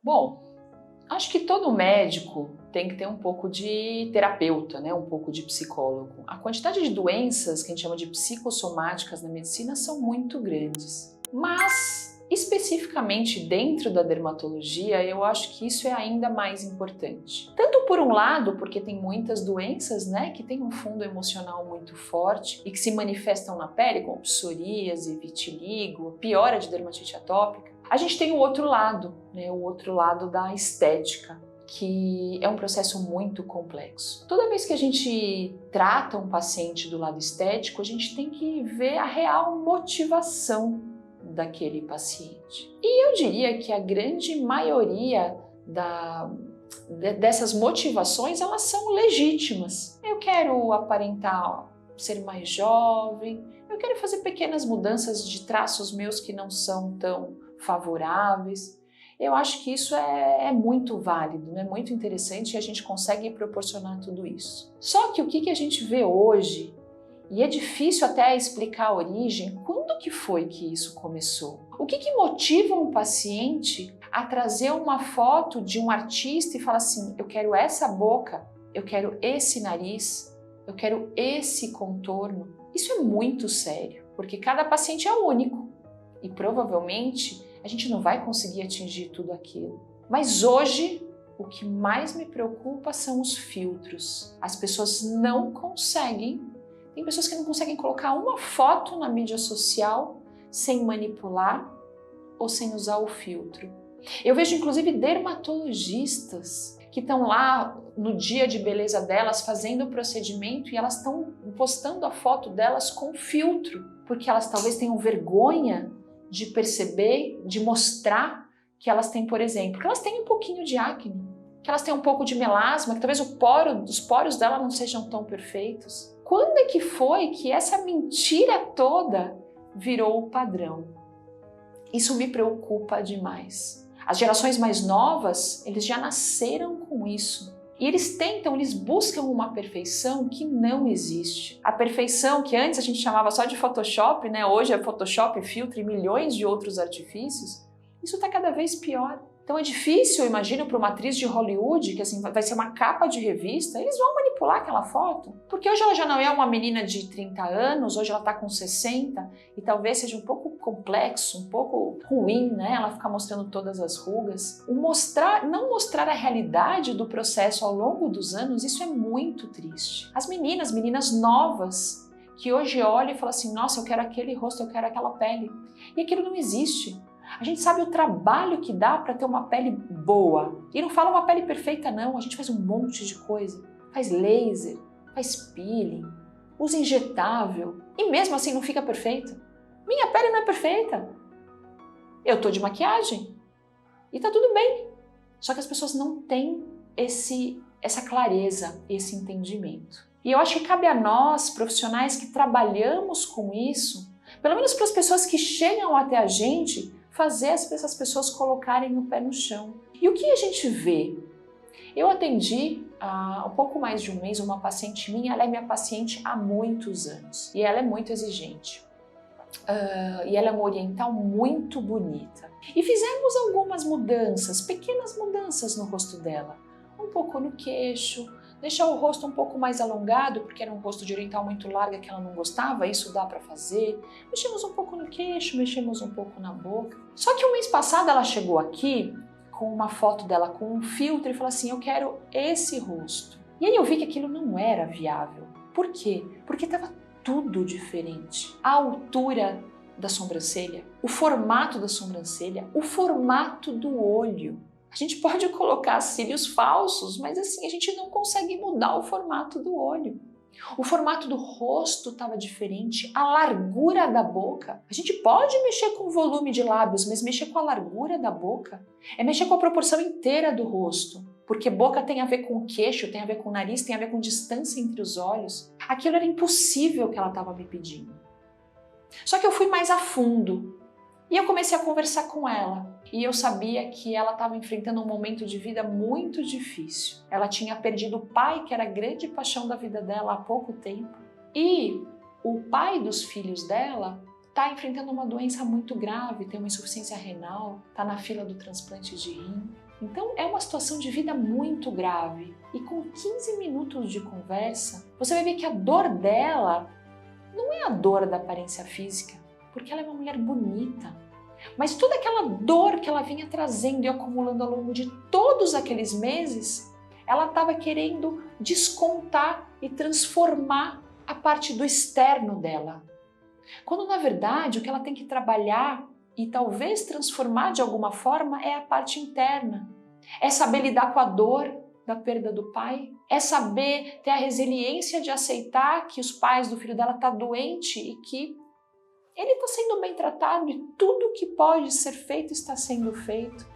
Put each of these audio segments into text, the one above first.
Bom, acho que todo médico tem que ter um pouco de terapeuta, né? Um pouco de psicólogo. A quantidade de doenças que a gente chama de psicossomáticas na medicina são muito grandes. Mas, especificamente dentro da dermatologia, eu acho que isso é ainda mais importante. Tanto por um lado, porque tem muitas doenças, né, que têm um fundo emocional muito forte e que se manifestam na pele, como psoríase, vitiligo, piora de dermatite atópica. A gente tem o outro lado, né, o outro lado da estética, que é um processo muito complexo. Toda vez que a gente trata um paciente do lado estético, a gente tem que ver a real motivação daquele paciente. E eu diria que a grande maioria dessas motivações, elas são legítimas. Eu quero aparentar ser mais jovem, eu quero fazer pequenas mudanças de traços meus que não são tão favoráveis. Eu acho que isso é muito válido, né? Muito interessante, e a gente consegue proporcionar tudo isso. Só que o que a gente vê hoje, e é difícil até explicar a origem, quando que foi que isso começou? O que motiva um paciente a trazer uma foto de um artista e falar assim, eu quero essa boca, eu quero esse nariz, eu quero esse contorno? Isso é muito sério, porque cada paciente é único e provavelmente a gente não vai conseguir atingir tudo aquilo. Mas hoje, o que mais me preocupa são os filtros. As pessoas não conseguem, tem pessoas que não conseguem colocar uma foto na mídia social sem manipular ou sem usar o filtro. Eu vejo inclusive dermatologistas que estão lá no dia de beleza delas fazendo o procedimento e elas estão postando a foto delas com filtro, porque elas talvez tenham vergonha de perceber, de mostrar que elas têm, por exemplo, que elas têm um pouquinho de acne, que elas têm um pouco de melasma, que talvez os poros dela não sejam tão perfeitos. Quando é que foi que essa mentira toda virou o padrão? Isso me preocupa demais. As gerações mais novas, eles já nasceram com isso. E eles buscam uma perfeição que não existe. A perfeição que antes a gente chamava só de Photoshop, né? Hoje é Photoshop, filtro e milhões de outros artifícios. Isso está cada vez pior. Então é difícil, eu imagino, para uma atriz de Hollywood, que assim, vai ser uma capa de revista, eles vão manipular aquela foto. Porque hoje ela já não é uma menina de 30 anos, hoje ela está com 60, e talvez seja um pouco complexo, um pouco ruim, né? Ela ficar mostrando todas as rugas. Não mostrar a realidade do processo ao longo dos anos, isso é muito triste. As meninas novas, que hoje olham e falam assim, nossa, eu quero aquele rosto, eu quero aquela pele. E aquilo não existe. A gente sabe o trabalho que dá para ter uma pele boa. E não fala uma pele perfeita não, a gente faz um monte de coisa. Faz laser, faz peeling, usa injetável e mesmo assim não fica perfeita. Minha pele não é perfeita. Eu tô de maquiagem e tá tudo bem. Só que as pessoas não têm essa clareza, esse entendimento. E eu acho que cabe a nós, profissionais que trabalhamos com isso, pelo menos para as pessoas que chegam até a gente, fazer essas pessoas colocarem o pé no chão. E o que a gente vê? Eu atendi há um pouco mais de um mês uma paciente minha, ela é minha paciente há muitos anos e ela é muito exigente. E ela é uma oriental muito bonita. E fizemos algumas mudanças, pequenas mudanças no rosto dela. Um pouco no queixo, deixar o rosto um pouco mais alongado, porque era um rosto de oriental muito larga que ela não gostava, isso dá pra fazer. Mexemos um pouco no queixo, mexemos um pouco na boca. Só que o mês passado ela chegou aqui com uma foto dela com um filtro e falou assim, eu quero esse rosto. E aí eu vi que aquilo não era viável. Por quê? Porque estava tudo diferente. A altura da sobrancelha, o formato da sobrancelha, o formato do olho. A gente pode colocar cílios falsos, mas assim, a gente não consegue mudar o formato do olho. O formato do rosto estava diferente, a largura da boca. A gente pode mexer com o volume de lábios, mas mexer com a largura da boca é mexer com a proporção inteira do rosto. Porque boca tem a ver com o queixo, tem a ver com o nariz, tem a ver com distância entre os olhos. Aquilo era impossível que ela estava me pedindo. Só que eu fui mais a fundo. E eu comecei a conversar com ela e eu sabia que ela estava enfrentando um momento de vida muito difícil. Ela tinha perdido o pai, que era a grande paixão da vida dela há pouco tempo. E o pai dos filhos dela está enfrentando uma doença muito grave, tem uma insuficiência renal, está na fila do transplante de rim. Então é uma situação de vida muito grave. E com 15 minutos de conversa, você vai ver que a dor dela não é a dor da aparência física, porque ela é uma mulher bonita. Mas toda aquela dor que ela vinha trazendo e acumulando ao longo de todos aqueles meses, ela estava querendo descontar e transformar a parte do externo dela. Quando na verdade o que ela tem que trabalhar e talvez transformar de alguma forma é a parte interna. É saber lidar com a dor da perda do pai, é saber ter a resiliência de aceitar que os pais do filho dela estão doentes e que ele está sendo bem tratado e tudo que pode ser feito está sendo feito.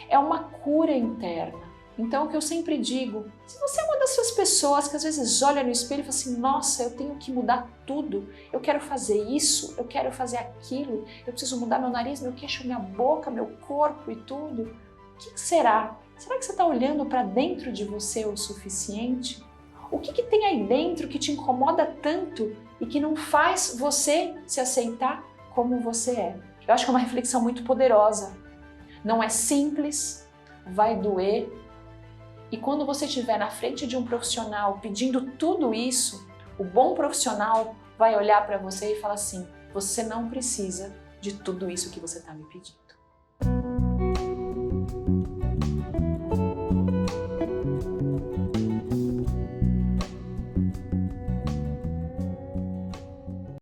É uma cura interna. Então o que eu sempre digo, se você é uma dessas pessoas que às vezes olha no espelho e fala assim, nossa, eu tenho que mudar tudo, eu quero fazer isso, eu quero fazer aquilo, eu preciso mudar meu nariz, meu queixo, minha boca, meu corpo e tudo, o que será? Será que você está olhando para dentro de você o suficiente? O que tem aí dentro que te incomoda tanto e que não faz você se aceitar como você é? Eu acho que é uma reflexão muito poderosa. Não é simples, vai doer. E quando você estiver na frente de um profissional pedindo tudo isso, o bom profissional vai olhar para você e falar assim, você não precisa de tudo isso que você está me pedindo.